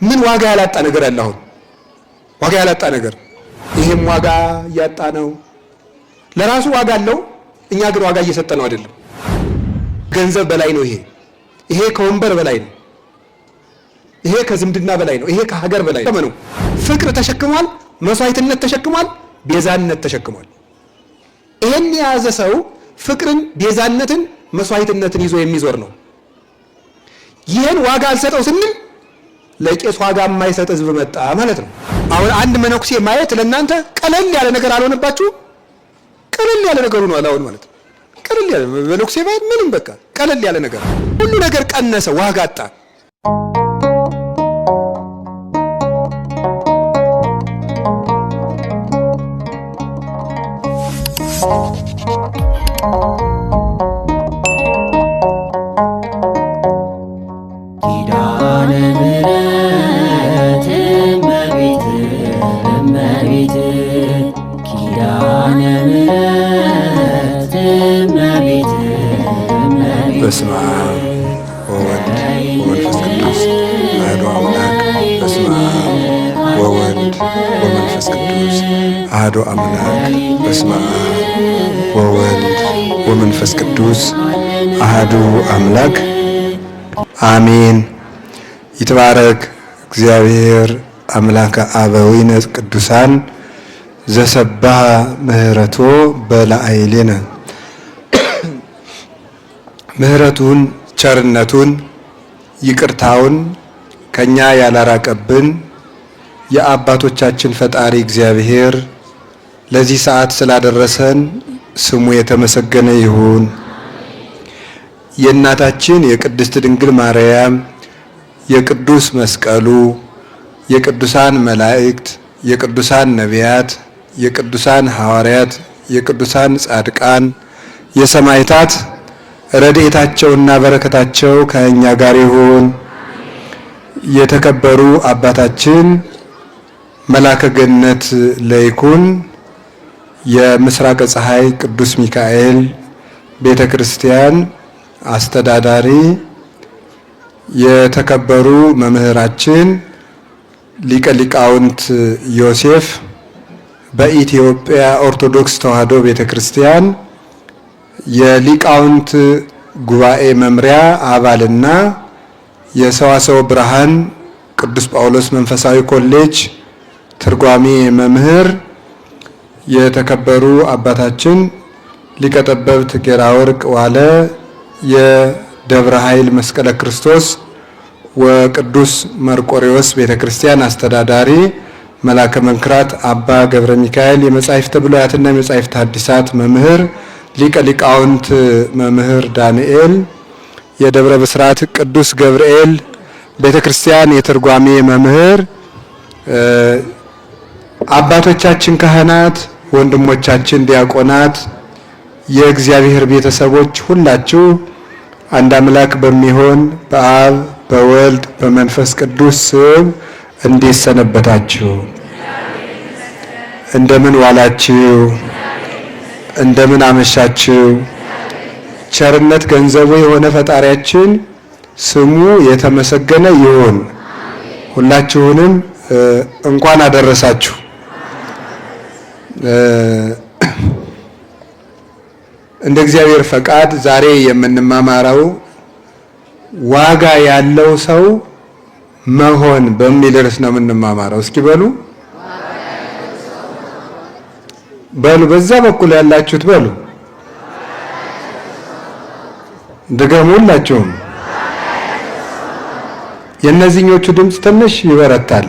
ምን ዋጋ ያላጣ ነገር አለ? አሁን ዋጋ ያላጣ ነገር ይሄም ዋጋ ያጣ ነው። ለራሱ ዋጋ አለው፣ እኛ ግን ዋጋ እየሰጠነው አይደለም። ገንዘብ በላይ ነው። ይሄ ከወንበር በላይ ነው። ይሄ ከዝምድና በላይ ነው። ይሄ ከሀገር በላይ ነው። ፍቅር ተሸክሟል፣ መስዋዕትነት ተሸክሟል፣ ቤዛነት ተሸክሟል። ይሄን የያዘ ሰው ፍቅርን፣ ቤዛነትን፣ መስዋዕትነትን ይዞ የሚዞር ነው። ይሄን ዋጋ አልሰጠው ስንል ለቄስ ዋጋ የማይሰጥ ህዝብ መጣ ማለት ነው። አሁን አንድ መነኩሴ ማየት ለእናንተ ቀለል ያለ ነገር አልሆነባችሁ? ቀለል ያለ ነገር ሆኗል አሁን ማለት ነው። ቀለል ያለ መነኩሴ ማየት ምንም በቃ ቀለል ያለ ነገር፣ ሁሉ ነገር ቀነሰ፣ ዋጋ አጣ። በስመ አብ ወወልድ ወመንፈስ ቅዱስ አሐዱ አምላክ። በስመ አብ ወወልድ ወመንፈስ ቅዱስ አሐዱ አምላክ። በስመ አብ ወወልድ ወመንፈስ ቅዱስ አሐዱ አምላክ አሜን። ይትባረክ እግዚአብሔር አምላከ አበዊነ ቅዱሳን ዘሰባህ ምህረቶ በላዕሌነ። ምህረቱን፣ ቸርነቱን፣ ይቅርታውን ከኛ ያላራቀብን የአባቶቻችን ፈጣሪ እግዚአብሔር ለዚህ ሰዓት ስላደረሰን ስሙ የተመሰገነ ይሁን። የእናታችን የቅድስት ድንግል ማርያም የቅዱስ መስቀሉ፣ የቅዱሳን መላእክት፣ የቅዱሳን ነቢያት፣ የቅዱሳን ሐዋርያት፣ የቅዱሳን ጻድቃን፣ የሰማዕታት ረድኤታቸውና በረከታቸው ከእኛ ጋር ይሁን። የተከበሩ አባታችን መላከ ገነት ለይኩን የምስራቀ ፀሐይ ቅዱስ ሚካኤል ቤተ ክርስቲያን አስተዳዳሪ፣ የተከበሩ መምህራችን ሊቀ ሊቃውንት ዮሴፍ በኢትዮጵያ ኦርቶዶክስ ተዋሕዶ ቤተ ክርስቲያን የሊቃውንት ጉባኤ መምሪያ አባልና የሰዋስወ ብርሃን ቅዱስ ጳውሎስ መንፈሳዊ ኮሌጅ ትርጓሜ መምህር፣ የተከበሩ አባታችን ሊቀ ጠበብት ጌራ ወርቅ ዋለ የደብረ ኃይል መስቀለ ክርስቶስ ወቅዱስ መርቆሬዎስ ቤተ ክርስቲያን አስተዳዳሪ፣ መላከ መንክራት አባ ገብረ ሚካኤል የመጻሕፍተ ብሉያትና የመጻሕፍተ ሐዲሳት መምህር፣ ሊቀ ሊቃውንት መምህር ዳንኤል የደብረ ብስራት ቅዱስ ገብርኤል ቤተ ክርስቲያን የትርጓሜ መምህር፣ አባቶቻችን ካህናት፣ ወንድሞቻችን ዲያቆናት፣ የእግዚአብሔር ቤተሰቦች ሁላችሁ አንድ አምላክ በሚሆን በአብ በወልድ በመንፈስ ቅዱስ ስም እንዴት ሰነበታችሁ? እንደምን ዋላችሁ? እንደምን አመሻችሁ? ቸርነት ገንዘቡ የሆነ ፈጣሪያችን ስሙ የተመሰገነ ይሁን። ሁላችሁንም እንኳን አደረሳችሁ። እንደ እግዚአብሔር ፈቃድ ዛሬ የምንማማረው ዋጋ ያለው ሰው መሆን በሚል ርዕስ ነው የምንማማረው። እስኪ በሉ በሉ በዛ በኩል ያላችሁት በሉ ድገሙላችሁም። የእነዚህኞቹ ድምፅ ትንሽ ይበረታል፣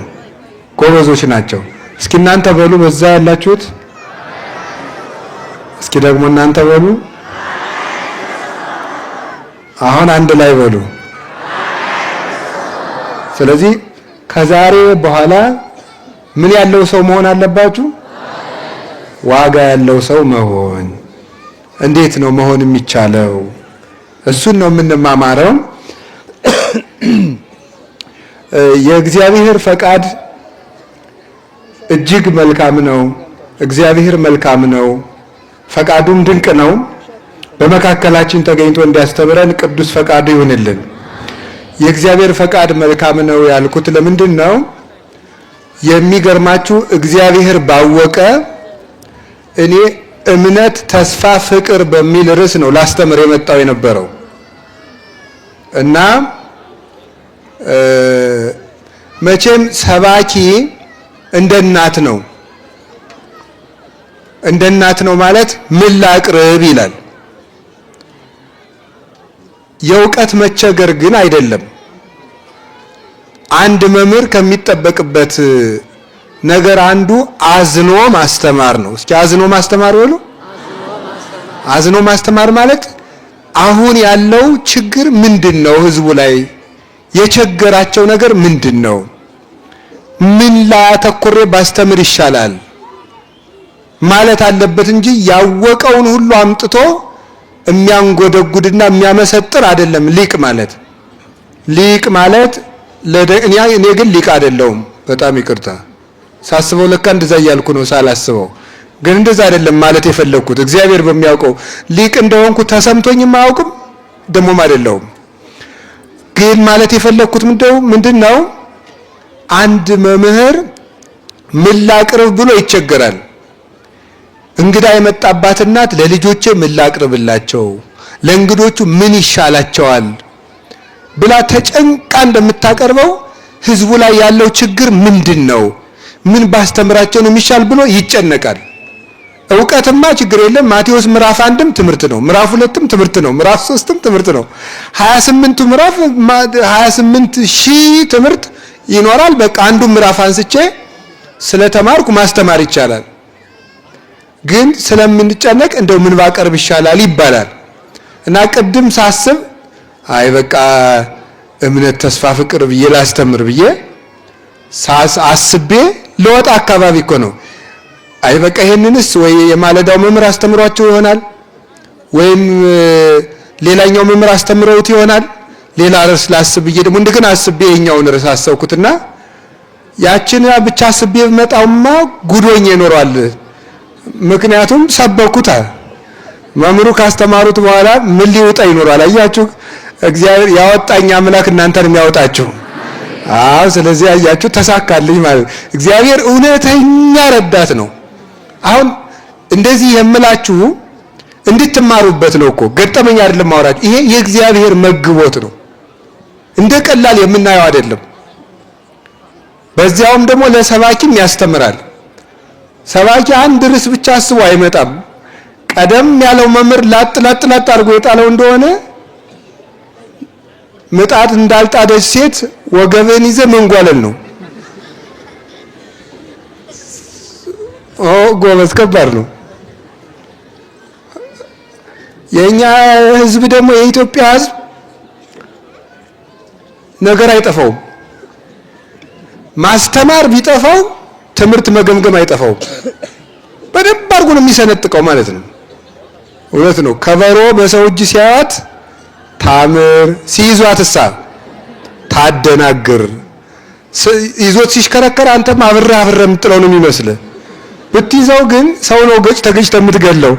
ጎበዞች ናቸው። እስኪ እናንተ በሉ በዛ ያላችሁት። እስኪ ደግሞ እናንተ በሉ። አሁን አንድ ላይ በሉ። ስለዚህ ከዛሬ በኋላ ምን ያለው ሰው መሆን አለባችሁ? ዋጋ ያለው ሰው መሆን። እንዴት ነው መሆን የሚቻለው? እሱን ነው የምንማማረው። የእግዚአብሔር ፈቃድ እጅግ መልካም ነው። እግዚአብሔር መልካም ነው፣ ፈቃዱም ድንቅ ነው። በመካከላችን ተገኝቶ እንዲያስተምረን ቅዱስ ፈቃዱ ይሁንልን። የእግዚአብሔር ፈቃድ መልካም ነው ያልኩት ለምንድን ነው? የሚገርማችሁ እግዚአብሔር ባወቀ እኔ እምነት፣ ተስፋ፣ ፍቅር በሚል ርዕስ ነው ላስተምር የመጣው የነበረው እና መቼም ሰባኪ እንደ እናት ነው። እንደ እናት ነው ማለት ምን ላቅርብ ይላል። የእውቀት መቸገር ግን አይደለም። አንድ መምህር ከሚጠበቅበት ነገር አንዱ አዝኖ ማስተማር ነው። እስኪ አዝኖ ማስተማር በሉ። አዝኖ ማስተማር ማለት አሁን ያለው ችግር ምንድነው? ህዝቡ ላይ የቸገራቸው ነገር ምንድነው? ምን ላይ አተኩሬ ባስተምር ይሻላል ማለት አለበት እንጂ ያወቀውን ሁሉ አምጥቶ የሚያንጎደጉድና የሚያመሰጥር አይደለም። ሊቅ ማለት እኔ ግን ሊቅ አይደለሁም። በጣም ይቅርታ ሳስበው ለካ እንደዛ እያልኩ ነው ሳላስበው። ግን እንደዛ አይደለም ማለት የፈለኩት እግዚአብሔር በሚያውቀው ሊቅ እንደሆንኩ ተሰምቶኝም አያውቅም ደሞም አይደለሁም። ግን ማለት የፈለኩት ምንድነው አንድ መምህር ምን ላቅርብ ብሎ ይቸገራል። እንግዳ የመጣባት እናት ለልጆቼ ምን ላቅርብላቸው፣ ለእንግዶቹ ምን ይሻላቸዋል ብላ ተጨንቃ እንደምታቀርበው ህዝቡ ላይ ያለው ችግር ምንድነው፣ ምን ባስተምራቸው ነው የሚሻል ብሎ ይጨነቃል። ዕውቀትማ ችግር የለም። ማቴዎስ ምዕራፍ 1ም ትምህርት ነው፣ ምዕራፍ 2ም ትምህርት ነው፣ ምዕራፍ 3ም ትምህርት ነው። 28ቱ ምዕራፍ 28,000 ትምህርት ይኖራል። በቃ አንዱ ምዕራፍ አንስቼ ስለተማርኩ ማስተማር ይቻላል። ግን ስለምንጨነቅ እንደው ምን ባቀርብ ይሻላል ይባላል እና ቅድም ሳስብ አይ በቃ እምነት፣ ተስፋ፣ ፍቅር ብዬ ላስተምር ብዬ አስቤ ለወጣ አካባቢ እኮ ነው። አይ በቃ ይሄንንስ ወይ የማለዳው መምህር አስተምሯቸው ይሆናል ወይም ሌላኛው መምህር አስተምረውት ይሆናል። ሌላ ርዕስ ላስብ ብዬ ደግሞ እንደገና አስቤ የኛውን ርዕስ አሰብኩትና ያችን ብቻ አስቤ መጣውማ ጉዶኝ ይኖራል። ምክንያቱም ሰበኩታ መምህሩ ካስተማሩት በኋላ ምን ሊወጣ ይኖራል? አያችሁ እግዚአብሔር ያወጣኝ አምላክ እናንተንም ያወጣችሁ። ስለዚህ አያችሁ ተሳካልኝ ማለት እግዚአብሔር እውነተኛ ረዳት ነው። አሁን እንደዚህ የምላችሁ እንድትማሩበት ነው እኮ ገጠመኝ አይደለም ማውራት። ይሄ የእግዚአብሔር መግቦት ነው፣ እንደ ቀላል የምናየው አይደለም። በዚያውም ደግሞ ለሰባኪም ያስተምራል። ሰባኪ አንድ ርዕስ ብቻ አስቦ አይመጣም። ቀደም ያለው መምህር ላጥ አድርጎ የጣለው እንደሆነ ምጣድ እንዳልጣደች ሴት ወገብን ይዘ መንጓለል ነው። ጎበዝ ከባድ ነው። የኛ ህዝብ ደግሞ የኢትዮጵያ ህዝብ ነገር አይጠፋውም። ማስተማር ቢጠፋው ትምህርት መገምገም አይጠፋውም። በደንብ አድርጎ ነው የሚሰነጥቀው ማለት ነው። እውነት ነው። ከበሮ በሰው እጅ ሲያዩት ታምር፣ ሲይዟትሳ ታደናግር። ይዞት ሲሽከረከር አንተም አብረህ የምትጥለው ነው የሚመስልህ። ብትይዘው ግን ሰው ነው ተገጭ የምትገለው።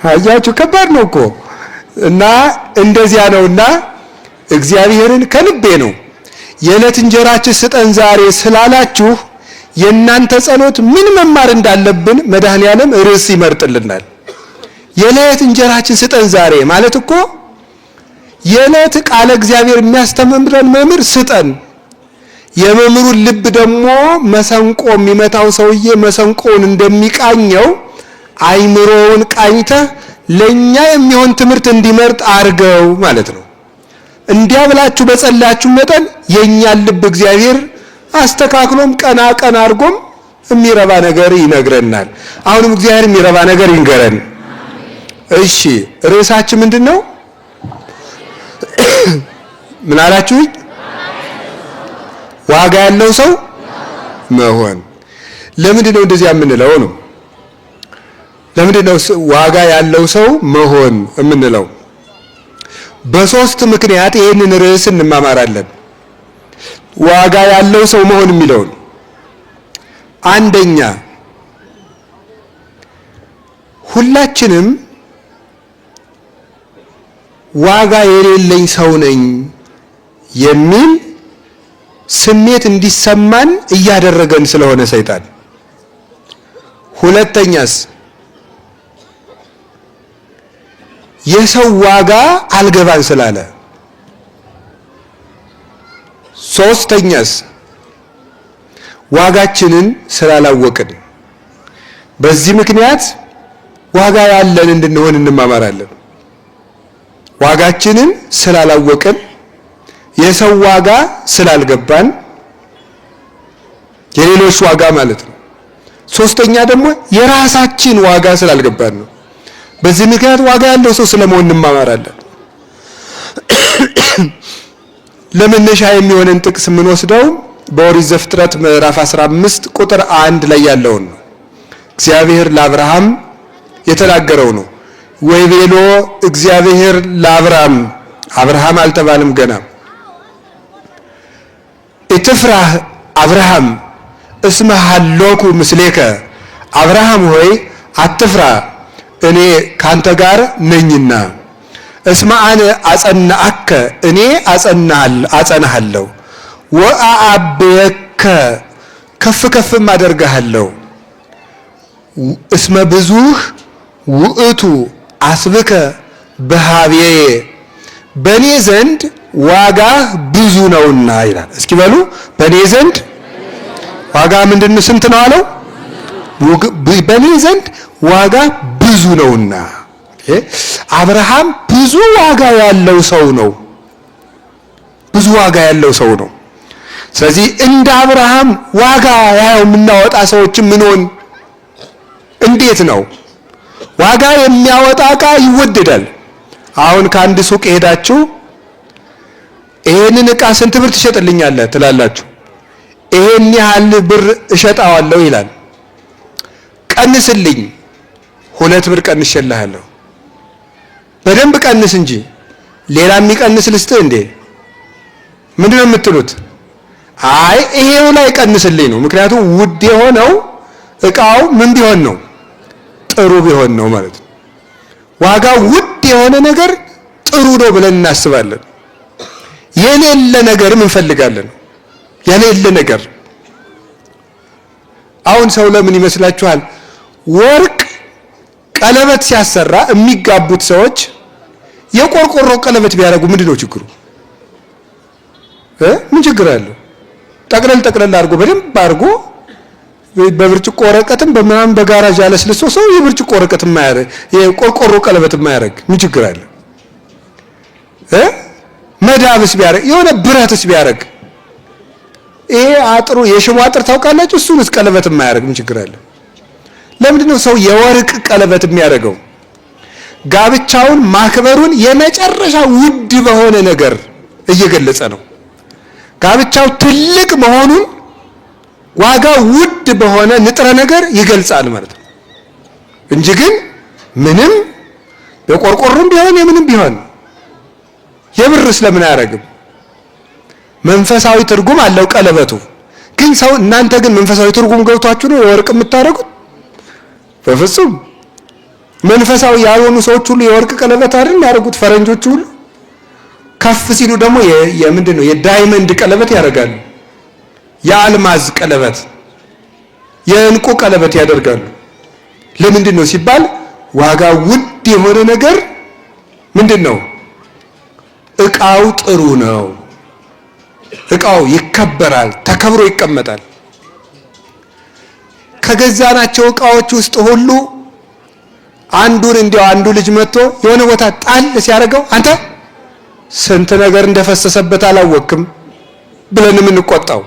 አያችሁ ከባድ ነው እኮ እና እንደዚያ ነውና እግዚአብሔርን ከልቤ ነው የዕለት እንጀራችን ስጠን ዛሬ ስላላችሁ የእናንተ ጸሎት ምን መማር እንዳለብን መድኃኔዓለም ርዕስ ይመርጥልናል። የዕለት እንጀራችን ስጠን ዛሬ ማለት እኮ የዕለት ቃለ እግዚአብሔር የሚያስተምረን መምህር ስጠን። የመምህሩን ልብ ደግሞ መሰንቆ የሚመታው ሰውዬ መሰንቆውን እንደሚቃኘው አይምሮውን ቃኝተህ ለኛ የሚሆን ትምህርት እንዲመርጥ አርገው ማለት ነው። እንዲያ ብላችሁ በጸለያችሁ መጠን የኛን ልብ እግዚአብሔር አስተካክሎም ቀና አድርጎም የሚረባ ነገር ይነግረናል። አሁንም እግዚአብሔር የሚረባ ነገር ይንገረን። እሺ ርዕሳችን ምንድነው? ምን አላችሁ? ዋጋ ያለው ሰው መሆን። ለምንድነው እንደዚህ የምንለው ነው? ለምንድነው ዋጋ ያለው ሰው መሆን የምንለው? በሶስት ምክንያት ይህንን ርዕስ እንማማራለን። ዋጋ ያለው ሰው መሆን የሚለውን አንደኛ ሁላችንም ዋጋ የሌለኝ ሰው ነኝ የሚል ስሜት እንዲሰማን እያደረገን ስለሆነ ሰይጣን። ሁለተኛስ የሰው ዋጋ አልገባን ስላለ። ሶስተኛስ ዋጋችንን ስላላወቅን። በዚህ ምክንያት ዋጋ ያለን እንድንሆን እንማማራለን። ዋጋችንን ስላላወቅን፣ የሰው ዋጋ ስላልገባን፣ የሌሎች ዋጋ ማለት ነው። ሶስተኛ ደግሞ የራሳችን ዋጋ ስላልገባን ነው። በዚህ ምክንያት ዋጋ ያለው ሰው ስለመሆን እንማማራለን። ለመነሻ የሚሆነን ጥቅስ የምንወስደው በኦሪት ዘፍጥረት ምዕራፍ 15 ቁጥር 1 ላይ ያለውን ነው። እግዚአብሔር ለአብርሃም የተናገረው ነው። ወይቤሎ እግዚአብሔር ለአብርሃም፣ አብርሃም አልተባለም ገና። ኢትፍራህ አብርሃም እስመ ሀሎኩ ምስሌከ፣ አብርሃም ሆይ አትፍራ እኔ ካንተ ጋር ነኝና። እስመ አነ አጸናአከ፣ እኔ አጸናሃለሁ። ወአአብየከ፣ ከፍ ከፍም አደርግሃለሁ። እስመ ብዙህ ውእቱ አስብከ በሃብዬ፣ በእኔ ዘንድ ዋጋህ ብዙ ነውና ይላል። እስኪ በሉ በእኔ ዘንድ ዋጋ ምንድን ነው? ስንት ነው አለው? በእኔ ዘንድ ዋጋ ብዙ ነውና። አብርሃም ብዙ ዋጋ ያለው ሰው ነው። ብዙ ዋጋ ያለው ሰው ነው። ስለዚህ እንደ አብርሃም ዋጋ ያው የምናወጣ ሰዎች ምንሆን? እንዴት ነው? ዋጋ የሚያወጣ ዕቃ ይወደዳል። አሁን ከአንድ ሱቅ ሄዳችሁ ይሄንን ዕቃ ስንት ብር ትሸጥልኛለህ ትላላችሁ። ይሄን ያህል ብር እሸጣዋለሁ ይላል። ቀንስልኝ፣ 2 ብር ቀንሼልሃለሁ። በደንብ ቀንስ እንጂ ሌላ የሚቀንስ ልስጥህ እንዴ? ምንድን ነው የምትሉት? አይ ይሄው ላይ ቀንስልኝ ነው። ምክንያቱም ውድ የሆነው ዕቃው ምን ቢሆን ነው? ጥሩ ቢሆን ነው ማለት ነው። ዋጋው ውድ የሆነ ነገር ጥሩ ነው ብለን እናስባለን። የሌለ ነገርም እንፈልጋለን። የሌለ ነገር አሁን ሰው ለምን ይመስላችኋል ወርቅ ቀለበት ሲያሰራ የሚጋቡት ሰዎች የቆርቆሮ ቀለበት ቢያደርጉ ምንድን ነው ችግሩ? ምን ችግር አለው? ጠቅለል አድርጎ በደንብ አድርጎ በብርጭቆ ወረቀትም በምናምን በጋራጅ አለስልሶ ሰው የብርጭቆ ወረቀት የማያደርግ የቆርቆሮ ቀለበት የማያደርግ ምን ችግር አለ? መዳብስ ቢያደርግ የሆነ ብረትስ ቢያደርግ ይሄ አጥሩ የሽቦ አጥር ታውቃላችሁ? እሱንስ ቀለበት የማያደርግ ምን ችግር አለ? ለምንድን ነው ሰው የወርቅ ቀለበት የሚያደርገው? ጋብቻውን ማክበሩን የመጨረሻ ውድ በሆነ ነገር እየገለጸ ነው። ጋብቻው ትልቅ መሆኑን ዋጋው ውድ በሆነ ንጥረ ነገር ይገልጻል ማለት ነው እንጂ ግን ምንም በቆርቆሮም ቢሆን የምንም ቢሆን የብር ስለምን አያደርግም? መንፈሳዊ ትርጉም አለው ቀለበቱ። ግን ሰው እናንተ ግን መንፈሳዊ ትርጉም ገብቷችሁ ነው የወርቅ የምታደርጉት? በፍጹም። መንፈሳዊ ያልሆኑ ሰዎች ሁሉ የወርቅ ቀለበት አይደል ያደርጉት? ፈረንጆቹ ሁሉ ከፍ ሲሉ ደግሞ የምንድን ነው የዳይመንድ ቀለበት ያደርጋሉ። የአልማዝ ቀለበት፣ የእንቁ ቀለበት ያደርጋሉ። ለምንድን ነው ሲባል ዋጋ ውድ የሆነ ነገር ምንድን ነው? ዕቃው ጥሩ ነው። ዕቃው ይከበራል፣ ተከብሮ ይቀመጣል። ከገዛናቸው ዕቃዎች ውስጥ ሁሉ አንዱን እንዲያው አንዱ ልጅ መጥቶ የሆነ ቦታ ጣል ሲያደርገው አንተ ስንት ነገር እንደፈሰሰበት አላወቅም ብለን የምንቆጣው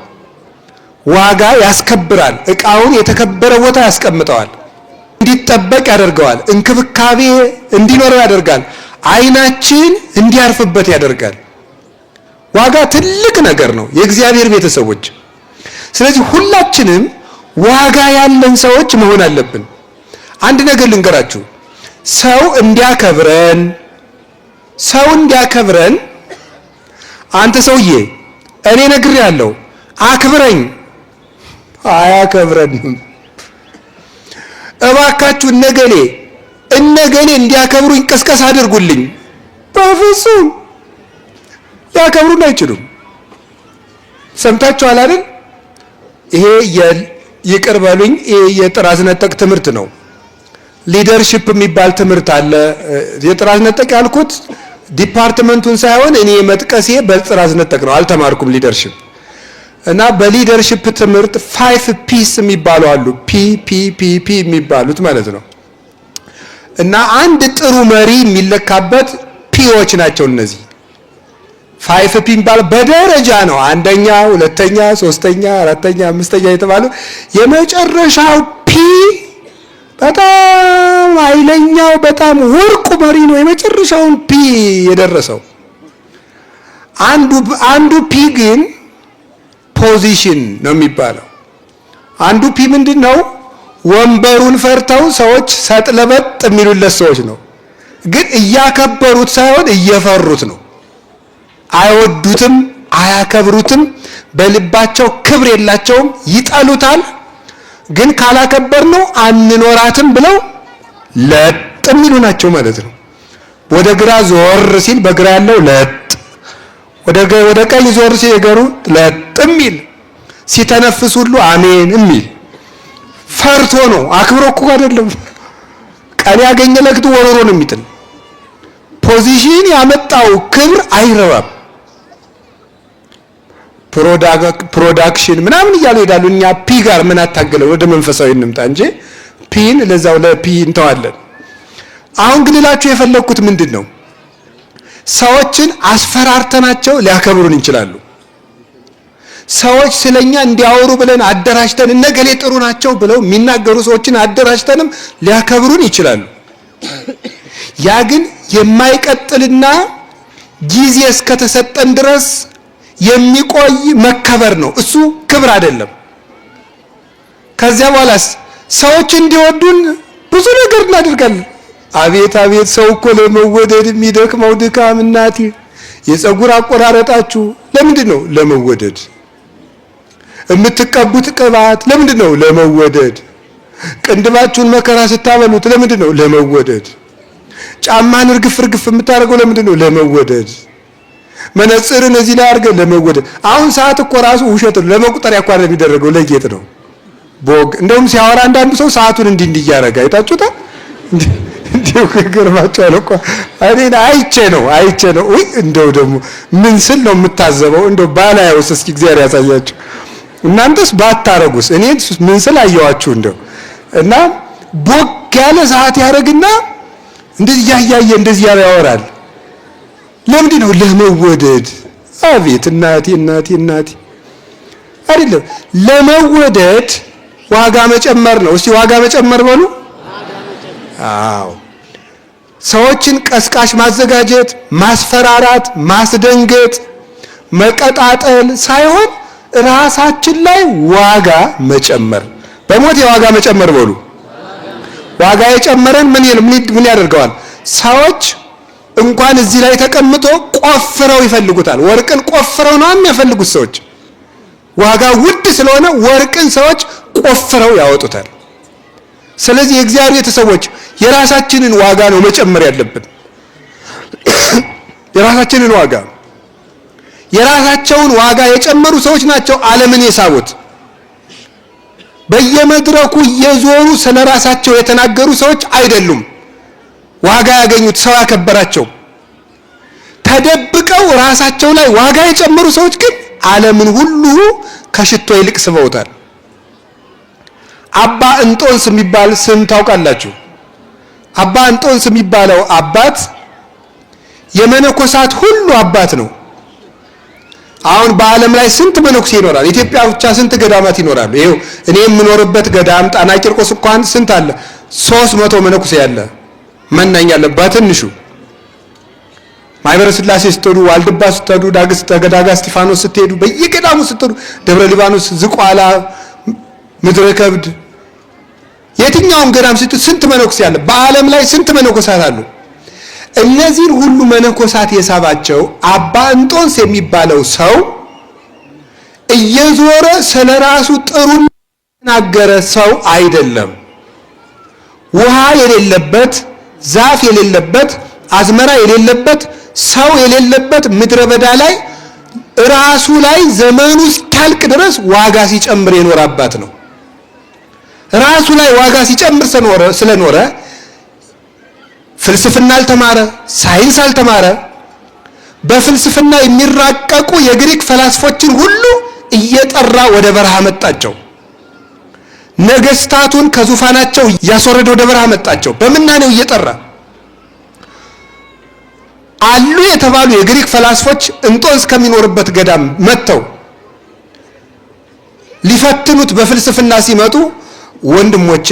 ዋጋ ያስከብራል። ዕቃውን የተከበረ ቦታ ያስቀምጠዋል፣ እንዲጠበቅ ያደርገዋል፣ እንክብካቤ እንዲኖረው ያደርጋል፣ ዓይናችን እንዲያርፍበት ያደርጋል። ዋጋ ትልቅ ነገር ነው የእግዚአብሔር ቤተሰቦች። ስለዚህ ሁላችንም ዋጋ ያለን ሰዎች መሆን አለብን። አንድ ነገር ልንገራችሁ፣ ሰው እንዲያከብረን አንተ ሰውዬ እኔ ነግሬሃለሁ አክብረኝ፣ አያከብረንም። እባካችሁ እነገሌ እንዲያከብሩኝ ቅስቀሳ አድርጉልኝ። በፍጹም ሊያከብሩን አይችሉም። ሰምታችኋል አይደል? ይሄ ይቅር በሉኝ የጥራዝ ነጠቅ ትምህርት ነው። ሊደርሺፕ የሚባል ትምህርት አለ። የጥራዝ ነጠቅ ያልኩት ዲፓርትመንቱን ሳይሆን እኔ መጥቀሴ በጥራዝ ነጠቅ ነው። አልተማርኩም ሊደርሺፕ እና በሊደርሺፕ ትምህርት 5 ፒስ የሚባሉ አሉ። ፒ የሚባሉት ማለት ነው። እና አንድ ጥሩ መሪ የሚለካበት ፒዎች ናቸው እነዚህ 5 ፒ የሚባል በደረጃ ነው። አንደኛ፣ ሁለተኛ፣ ሶስተኛ፣ አራተኛ፣ አምስተኛ የተባሉ የመጨረሻው ፒ በጣም ኃይለኛው በጣም ወርቁ መሪ ነው የመጨረሻውን ፒ የደረሰው። አንዱ ፒ ግን ፖዚሽን ነው የሚባለው። አንዱ ፒ ምንድነው? ወንበሩን ፈርተው ሰዎች ሰጥለበጥ የሚሉለት ሰዎች ነው። ግን እያከበሩት ሳይሆን እየፈሩት ነው። አይወዱትም፣ አያከብሩትም። በልባቸው ክብር የላቸውም፣ ይጠሉታል። ግን ካላከበር ነው አንኖራትም ብለው ለጥ የሚሉ ናቸው ማለት ነው። ወደ ግራ ዞር ሲል በግራ ያለው ለጥ፣ ወደ ቀኝ ዞር ሲል የገሩ ለጥ የሚል፣ ሲተነፍስ ሁሉ አሜን የሚል ፈርቶ ነው። አክብሮ እኮ አይደለም። ቀን ያገኘ ለክቱ ወሮሮ ነው የሚጥል። ፖዚሽን ያመጣው ክብር አይረባም። ፕሮዳክሽን ምናምን እያሉ ሄዳሉ። እኛ ፒ ጋር ምን አታገለው? ወደ መንፈሳዊ እንምጣ እንጂ ፒን ለዛው ለፒ እንተዋለን። አሁን ግን እላችሁ የፈለኩት ምንድን ነው? ሰዎችን አስፈራርተናቸው ሊያከብሩን ይችላሉ። ሰዎች ስለኛ እንዲያወሩ ብለን አደራጅተን እነገሌ ጥሩ ናቸው ብለው የሚናገሩ ሰዎችን አደራጅተንም ሊያከብሩን ይችላሉ። ያ ግን የማይቀጥልና ጊዜ እስከተሰጠን ድረስ የሚቆይ መከበር ነው። እሱ ክብር አይደለም። ከዚያ በኋላስ ሰዎች እንዲወዱን ብዙ ነገር እናደርጋለን። አቤት አቤት! ሰው እኮ ለመወደድ የሚደክመው ድካም እናቴ! የፀጉር አቆራረጣችሁ ለምንድን ነው? ለመወደድ። የምትቀቡት ቅባት ለምንድን ነው? ለመወደድ። ቅንድባችሁን መከራ ስታበሉት ለምንድን ነው? ለመወደድ። ጫማን እርግፍ የምታደርገው ለምንድን ነው? ለመወደድ። መነጽርን እዚህ ላይ አድርገን ለመወደድ። አሁን ሰዓት እኮ ራሱ ውሸት ነው። ለመቁጠሪያ እኮ አይደለም የሚደረገው፣ ለጌጥ ነው። ቦግ እንደውም ሲያወራ አንዳንዱ ሰው ሰዓቱን እንዲህ እያደረገ አይታችሁታል። እንደው ከገርማችኋል እኮ እኔን አይቼ ነው ወይ እንደው ደግሞ ምን ስል ነው የምታዘበው? እንደው ባላየውስ እስኪ እግዚአብሔር ያሳያችሁ። እናንተስ ባታረጉስ? እኔ ምን ስል አየዋችሁ? እንደው እና ቦግ ያለ ሰዓት ያደርግና እንደዚህ ያያየ እንደዚህ ያወራል። ለምንድን ነው? ለመወደድ። አቤት እናቴ አይደለም። ለመወደድ ዋጋ መጨመር ነው። እስቲ ዋጋ መጨመር በሉ። አዎ፣ ሰዎችን ቀስቃሽ ማዘጋጀት፣ ማስፈራራት፣ ማስደንገጥ፣ መቀጣጠል ሳይሆን ራሳችን ላይ ዋጋ መጨመር። በሞት የዋጋ መጨመር በሉ። ዋጋ የጨመረን ምን ያደርገዋል? ሰዎች እንኳን እዚህ ላይ ተቀምጦ ቆፍረው ይፈልጉታል። ወርቅን ቆፍረው ነው የሚያፈልጉት ሰዎች። ዋጋ ውድ ስለሆነ ወርቅን ሰዎች ቆፍረው ያወጡታል። ስለዚህ የእግዚአብሔር ቤተሰቦች የራሳችንን ዋጋ ነው መጨመር ያለብን። የራሳችንን ዋጋ። የራሳቸውን ዋጋ የጨመሩ ሰዎች ናቸው ዓለምን የሳቡት። በየመድረኩ እየዞሩ ስለራሳቸው የተናገሩ ሰዎች አይደሉም ዋጋ ያገኙት፣ ሰው ያከበራቸው። ተደብቀው ራሳቸው ላይ ዋጋ የጨመሩ ሰዎች ግን ዓለምን ሁሉ ከሽቶ ይልቅ ስበውታል። አባ እንጦንስ የሚባል ስም ታውቃላችሁ? አባ እንጦንስ የሚባለው አባት የመነኮሳት ሁሉ አባት ነው። አሁን በዓለም ላይ ስንት መነኩሴ ይኖራል? ኢትዮጵያ ብቻ ስንት ገዳማት ይኖራሉ? ይሄው እኔ የምኖርበት ገዳም ጣና ቂርቆስ እንኳን ስንት አለ? 300 መነኩሴ ያለ መናኝ ያለ በትንሹ። ማይበረ ስላሴ ስትሄዱ፣ ዋልድባ ስትሄዱ፣ ዳጋ እስጢፋኖስ ስትሄዱ፣ በየገዳሙ ስትሄዱ፣ ደብረ ሊባኖስ፣ ዝቋላ፣ ምድረ ከብድ፣ የትኛውም ገዳም ስትሄዱ ስንት መነኩሴ ያለ? በዓለም ላይ ስንት መነኮሳት አሉ? እነዚህን ሁሉ መነኮሳት የሳባቸው አባ እንጦንስ የሚባለው ሰው እየዞረ ስለራሱ ጥሩ የተናገረ ሰው አይደለም። ውሃ የሌለበት፣ ዛፍ የሌለበት፣ አዝመራ የሌለበት፣ ሰው የሌለበት ምድረ በዳ ላይ ራሱ ላይ ዘመኑ እስኪያልቅ ድረስ ዋጋ ሲጨምር የኖረ አባት ነው። ራሱ ላይ ዋጋ ሲጨምር ስለኖረ ፍልስፍና አልተማረ፣ ሳይንስ አልተማረ። በፍልስፍና የሚራቀቁ የግሪክ ፈላስፎችን ሁሉ እየጠራ ወደ በረሃ መጣቸው። ነገስታቱን ከዙፋናቸው እያስወረደ ወደ በረሃ መጣቸው። በምናኔው እየጠራ አሉ የተባሉ የግሪክ ፈላስፎች እንጦንስ ከሚኖርበት ገዳም መጥተው ሊፈትኑት በፍልስፍና ሲመጡ ወንድሞቼ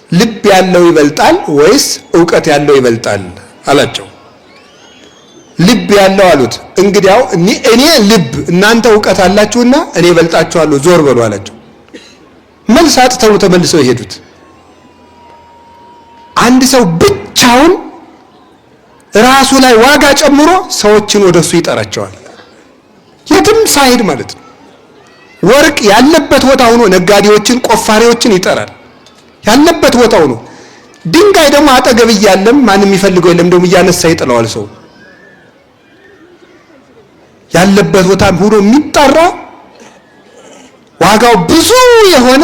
ልብ ያለው ይበልጣል ወይስ ዕውቀት ያለው ይበልጣል አላቸው። ልብ ያለው አሉት። እንግዲያው እኔ ልብ እናንተ ዕውቀት አላችሁና እኔ እበልጣችኋለሁ ዞር በሉ አላቸው። መልስ አጥተው ተመልሰው የሄዱት። አንድ ሰው ብቻውን ራሱ ላይ ዋጋ ጨምሮ ሰዎችን ወደሱ ይጠራቸዋል፣ የትም ሳይሄድ ማለት ነው። ወርቅ ያለበት ቦታ ሆኖ ነጋዴዎችን፣ ቆፋሪዎችን ይጠራል። ያለበት ቦታ ሆኖ ድንጋይ ደግሞ አጠገብ እያለም ማንም የሚፈልገው የለም፣ ደግሞ እያነሳ ይጥለዋል። ሰው ያለበት ቦታ ሆኖ የሚጠራ ዋጋው ብዙ የሆነ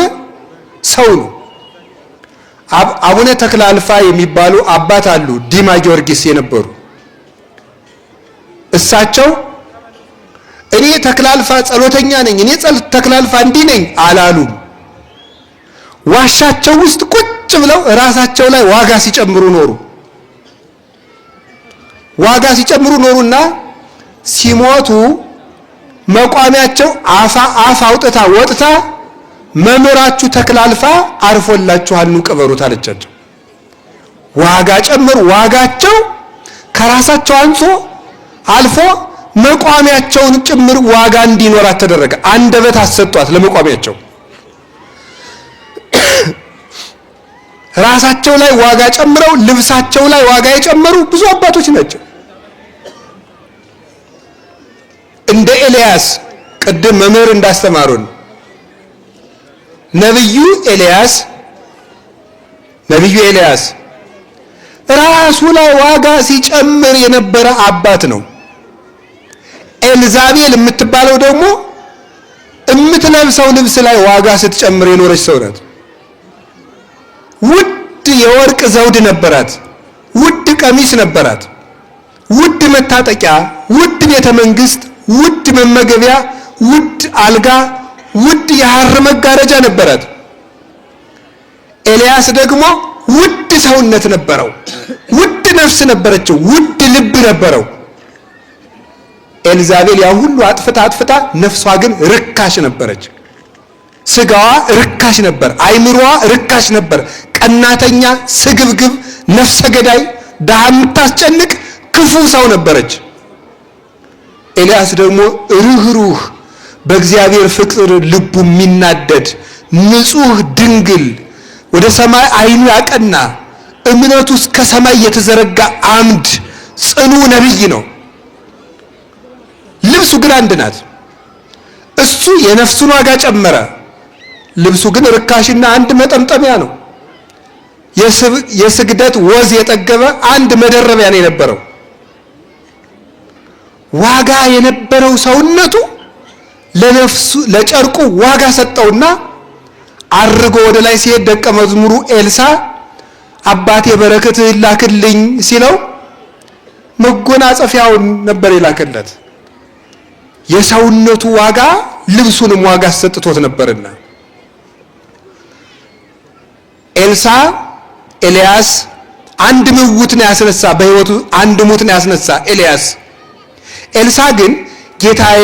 ሰው ነው። አቡነ ተክለ አልፋ የሚባሉ አባት አሉ፣ ዲማ ጊዮርጊስ የነበሩ። እሳቸው እኔ ተክለ አልፋ ጸሎተኛ ነኝ፣ እኔ ተክለ አልፋ እንዲህ ነኝ አላሉም። ዋሻቸው ውስጥ ቁጭ ብለው ራሳቸው ላይ ዋጋ ሲጨምሩ ኖሩ። ዋጋ ሲጨምሩ ኖሩና ሲሞቱ መቋሚያቸው አፍ አውጥታ ወጥታ መምህራችሁ ተክለ አልፋ አርፎላችኋል ኑ ቅበሩት አለቻቸው። ዋጋ ጨምሩ። ዋጋቸው ከራሳቸው አልፎ መቋሚያቸውን ጭምር ዋጋ እንዲኖራት ተደረገ። አንደበት አሰጧት ለመቋሚያቸው። ራሳቸው ላይ ዋጋ ጨምረው ልብሳቸው ላይ ዋጋ የጨመሩ ብዙ አባቶች ናቸው። እንደ ኤልያስ ቅድም መምህር እንዳስተማሩን ነብዩ ኤልያስ ራሱ ላይ ዋጋ ሲጨምር የነበረ አባት ነው። ኤልዛቤል የምትባለው ደግሞ የምትለብሰው ልብስ ላይ ዋጋ ስትጨምር የኖረች ሰው ናት። ውድ የወርቅ ዘውድ ነበራት፣ ውድ ቀሚስ ነበራት፣ ውድ መታጠቂያ፣ ውድ ቤተ መንግስት፣ ውድ መመገቢያ፣ ውድ አልጋ፣ ውድ የሐር መጋረጃ ነበራት። ኤልያስ ደግሞ ውድ ሰውነት ነበረው፣ ውድ ነፍስ ነበረችው፣ ውድ ልብ ነበረው። ኤልዛቤል ያ ሁሉ አጥፍታ ነፍሷ ግን ርካሽ ነበረች። ስጋዋ ርካሽ ነበር፣ አይምሮዋ ርካሽ ነበር። ቀናተኛ፣ ስግብግብ፣ ነፍሰ ገዳይ፣ ድሃ የምታስጨንቅ ክፉ ሰው ነበረች። ኤልያስ ደግሞ ርህሩህ፣ በእግዚአብሔር ፍቅር ልቡ የሚናደድ ንጹህ ድንግል፣ ወደ ሰማይ አይኑ ያቀና እምነቱ እስከ ሰማይ የተዘረጋ አምድ ጽኑ ነብይ ነው። ልብሱ ግን አንድ ናት። እሱ የነፍሱን ዋጋ ጨመረ። ልብሱ ግን ርካሽና አንድ መጠምጠሚያ ነው። የስግደት ወዝ የጠገበ አንድ መደረቢያ ነው የነበረው። ዋጋ የነበረው ሰውነቱ ለነፍሱ ለጨርቁ ዋጋ ሰጠውና አርጎ ወደ ላይ ሲሄድ ደቀ መዝሙሩ ኤልሳ አባቴ በረከትህን ላክልኝ ሲለው መጎናጸፊያውን ነበር የላከለት። የሰውነቱ ዋጋ ልብሱንም ዋጋ ሰጥቶት ነበርና ኤልያስ አንድ ምውት ነው ያስነሳ፣ በህይወቱ አንድ ሙት ነው ያስነሳ ኤልሳ ግን ጌታዬ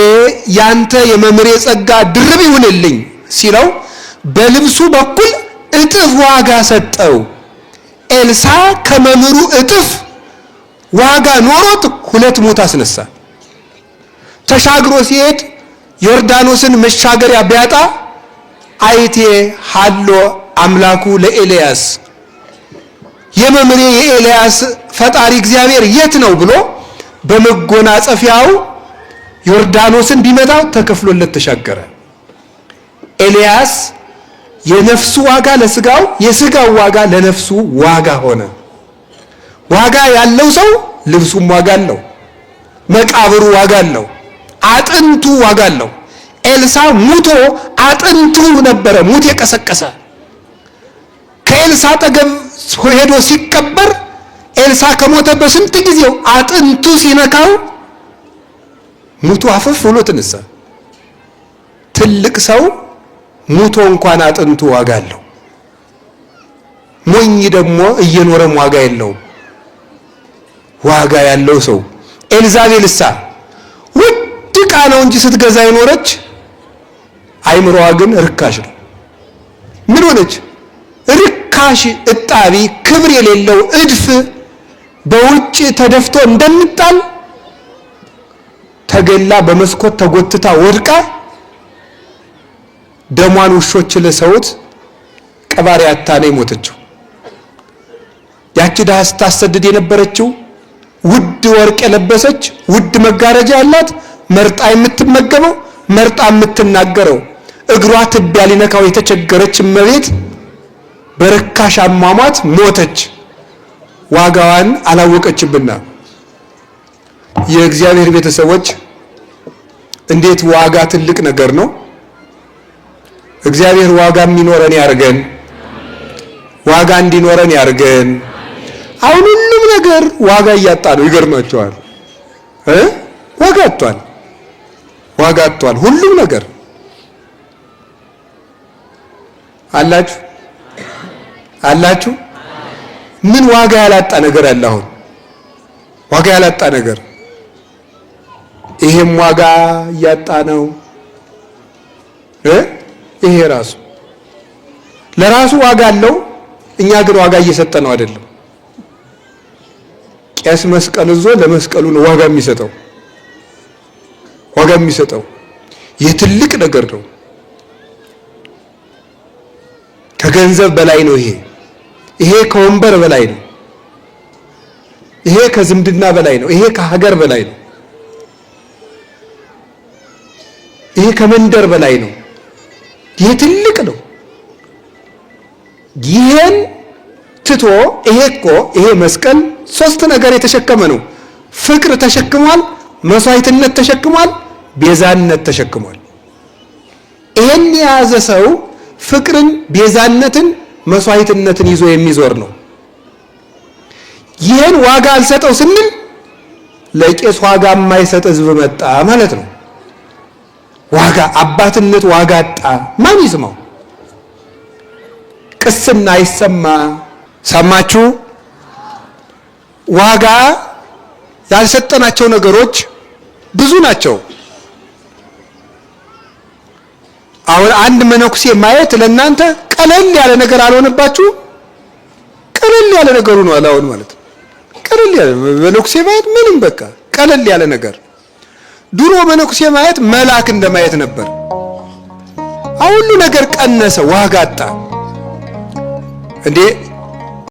ያንተ የመምሬ ጸጋ ድርብ ይሁንልኝ ሲለው በልብሱ በኩል እጥፍ ዋጋ ሰጠው። ኤልሳ ከመምሩ እጥፍ ዋጋ ኖሮት 2 ሙት አስነሳ። ተሻግሮ ሲሄድ ዮርዳኖስን መሻገሪያ ቢያጣ አይቴ ሃሎ አምላኩ ለኤልያስ የመምሬ የኤልያስ ፈጣሪ እግዚአብሔር የት ነው ብሎ በመጎናጸፊያው ዮርዳኖስን ቢመታው ተከፍሎለት ተሻገረ። ኤልያስ የነፍሱ ዋጋ ለስጋው፣ የስጋው ዋጋ ለነፍሱ ዋጋ ሆነ። ዋጋ ያለው ሰው ልብሱም ዋጋ አለው። መቃብሩ ዋጋ አለው። አጥንቱ ዋጋ አለው። ኤልሳ ሙቶ አጥንቱ ነበረ ሙት የቀሰቀሰ። ከኤልሳ አጠገብ ሄዶ ሲቀበር ኤልሳ ከሞተ በስንት ጊዜው አጥንቱ ሲነካው ሙቱ አፈፍ ብሎ ተነሳ። ትልቅ ሰው ሙቶ እንኳን አጥንቱ ዋጋ አለው። ሞኝ ደግሞ እየኖረም ዋጋ የለውም። ዋጋ ያለው ሰው ኤልዛቤልሳ ውድ ዕቃ ነው እንጂ ስትገዛ የኖረች አይምሮዋ ግን ርካሽ ነው። ምን ሆነች? ርካሽ እጣቢ ክብር የሌለው እድፍ በውጭ ተደፍቶ እንደምጣል ተገላ በመስኮት ተጎትታ ወድቃ ደሟን ውሾች ለሰውት ቀባሪ አታ ነው የሞተችው። ያቺ ድሃ ስታሰድድ የነበረችው ውድ ወርቅ የለበሰች ውድ መጋረጃ ያላት መርጣ የምትመገበው መርጣ የምትናገረው እግሯ ትቢያ ሊነካው የተቸገረች እመቤት በርካሽ አሟሟት ሞተች። ዋጋዋን አላወቀችብና የእግዚአብሔር ቤተሰቦች እንዴት ዋጋ ትልቅ ነገር ነው። እግዚአብሔር ዋጋ የሚኖረን ያርገን። ዋጋ እንዲኖረን ያርገን። አሁን ሁሉም ነገር ዋጋ እያጣ ነው። ይገርማቸዋል። ዋጋ አጥቷል። ዋጋ አጥቷል ሁሉም ነገር። አላችሁ ምን ዋጋ ያላጣ ነገር አለ? አሁን ዋጋ ያላጣ ነገር ይሄም ዋጋ እያጣ ነው። ይሄ ራሱ ለራሱ ዋጋ አለው። እኛ ግን ዋጋ እየሰጠነው አይደለም። ቄስ መስቀል ይዞ ለመስቀሉ ነው ዋጋ የሚሰጠው። ዋጋ የሚሰጠው የትልቅ ነገር ነው። ከገንዘብ በላይ ነው። ይሄ ከወንበር በላይ ነው። ይሄ ከዝምድና በላይ ነው። ይሄ ከሀገር በላይ ነው። ይሄ ከመንደር በላይ ነው። ይሄ ትልቅ ነው። ይሄን ትቶ ይሄ መስቀል ሶስት ነገር የተሸከመ ነው። ፍቅር ተሸክሟል፣ መስዋዕትነት ተሸክሟል፣ ቤዛነት ተሸክሟል። ይሄን የያዘ ሰው ፍቅርን፣ ቤዛነትን፣ መስዋዕትነትን ይዞ የሚዞር ነው። ይሄን ዋጋ አልሰጠው ስንል ለቄስ ዋጋ የማይሰጥ ሕዝብ መጣ ማለት ነው። ዋጋ አባትነት ዋጋ አጣ። ማን ይስማው? ቅስና ይሰማ። ሰማችሁ? ዋጋ ያልሰጠናቸው ነገሮች ብዙ ናቸው። አሁን አንድ መነኩሴ ማየት ለእናንተ ቀለል ያለ ነገር አልሆነባችሁ? ቀለል ያለ ነገሩ ነው አላውን ማለት ቀለል ያለ መነኩሴ ማየት ምንም በቃ ቀለል ያለ ነገር። ድሮ መነኩሴ ማየት መልአክ እንደማየት ነበር። አሁን ሁሉ ነገር ቀነሰ፣ ዋጋ አጣ። እንዴ